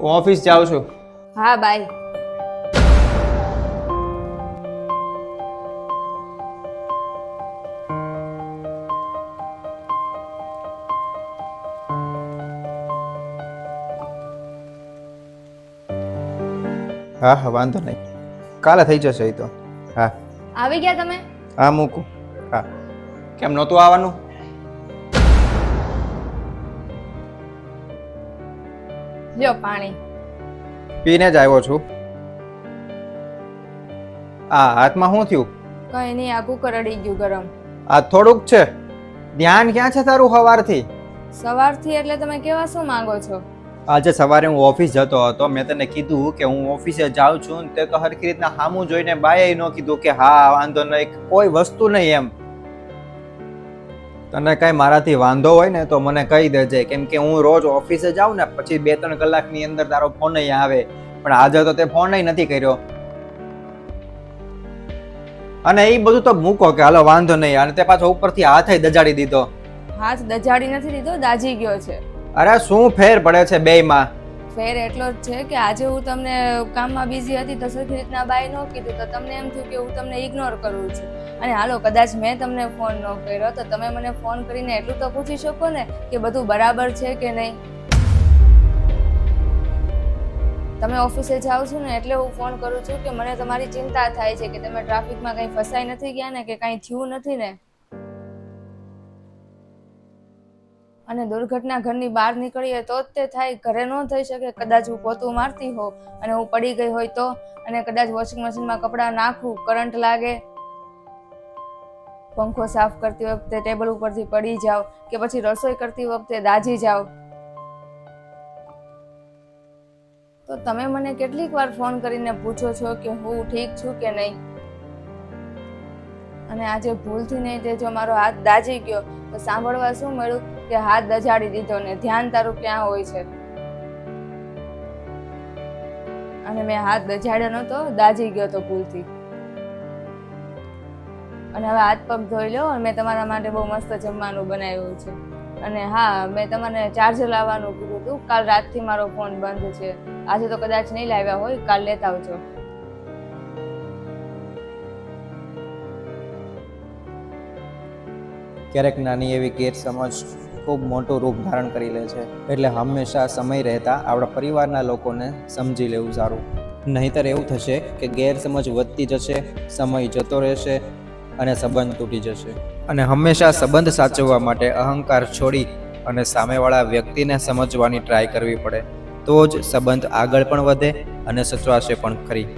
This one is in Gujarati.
ઓફિસ જાઉં છું. હા બાય. હા હા, વાંધો નહીં, કાલે થઈ જશે એ તો. હા આવી ગયા તમે? હા, મૂકું. હા, કેમ નહોતું આવવાનું? લ્યો પાણી. પીને જ આવ્યો છું. આ હાથમાં શું થયું? કઈ નહીં, આ કુકર અડી ગયું ગરમ. આ થોડુંક છે, ધ્યાન ક્યાં છે તારું સવારથી? સવારથી એટલે તમે કેવા શું માંગો છો? આજે સવારે હું ઓફિસ જતો હતો, મેં તને કીધું કે હું ઓફિસે જાઉં છું ને તે તો હરખી રીતના સામું જોઈને બાએ ન કીધું કે હા વાંધો નહીં, કોઈ વસ્તુ નહીં એમ. તને કઈ મારાથી વાંધો હોય ને તો મને કહી દેજે, કેમ કે હું રોજ ઓફિસે જાઉં ને પછી 2-3 કલાકની અંદર તારો ફોન આવે, પણ આજે તો તે ફોન નથી કર્યો. અને એ બધું તો મૂકો કે હાલો વાંધો નહીં, અને તે પાછો ઉપરથી હાથ દજાડી દીધો. હાથ દજાડી નથી દીધો, દાજી ગયો છે. અરે શું ફેર પડે છે બેયમાં? ફેર એટલો જ છે કે આજે હું તમને કામમાં બિઝી હતી તો સરખી રીતના બાય ન કીધું તો તમને એમ થયું કે હું તમને ઇગ્નોર કરું છું. અને હાલો કદાચ મેં તમને ફોન ન કર્યો તો તમે મને ફોન કરીને એટલું તો પૂછી શકો ને કે બધું બરાબર છે કે નહીં. તમે ઓફિસે જાઓ છો ને એટલે હું ફોન કરું છું કે મને તમારી ચિંતા થાય છે કે તમે ટ્રાફિકમાં કંઈ ફસાઈ નથી ગયા ને કે કંઈ થયું નથી ને. અને દુર્ઘટના ઘરની બહાર નીકળીએ તો જ તે થાય, ઘરે ન થઈ શકે. કદાચ હું પોતું મારતી હોઉં અને હું પડી ગઈ હોય તો, અને કદાચ વોશિંગ મશીનમાં કપડાં નાખું, કરંટ લાગે, પંખો સાફ કરતી વખતે ટેબલ ઉપરથી પડી જાવ કે પછી રસોઈ કરતી વખતે દાજી જાવ, તો તમે મને કેટલીક વાર ફોન કરીને પૂછો છો કે હું ઠીક છું કે નહીં. અને આજે ભૂલથી નહીં તે જો મારો હાથ દાજી ગયો તો સાંભળવા શું મળ્યું કે હાથ દજાડી દીધો ને ધ્યાન તારું ક્યાં હોય છે. અને મેં હાથ દજાડ્યો નતો, દાજી ગયો તો ભૂલથી. અને હવે હાથ પગ ધોઈ લો. અને મેં તમારા માટે બહુ મસ્ત જમવાનું બનાવ્યું છે. અને હા, મેં તમારે ચાર્જર લાવવાનું કીધું હતું. કાલ રાતથી મારો ફોન બંધ છે, આજે તો કદાચ નહીં લાવ્યા હોય, કાલ લેતા આવજો. ક્યારેક નાની એવી ગેરસમજ ખૂબ મોટું રૂપ ધારણ કરી લે છે, એટલે હંમેશા સમય રહેતા આપણા પરિવારના લોકોને સમજી લેવું સારું. નહીંતર એવું થશે કે ગેરસમજ વધતી જશે, સમય જતો રહેશે અને સંબંધ તૂટી જશે. અને હંમેશા સંબંધ સાચવવા માટે અહંકાર છોડી અને સામેવાળા વ્યક્તિને સમજવાની ટ્રાય કરવી પડે, તો જ સંબંધ આગળ પણ વધે અને સચવાશે પણ ખરી.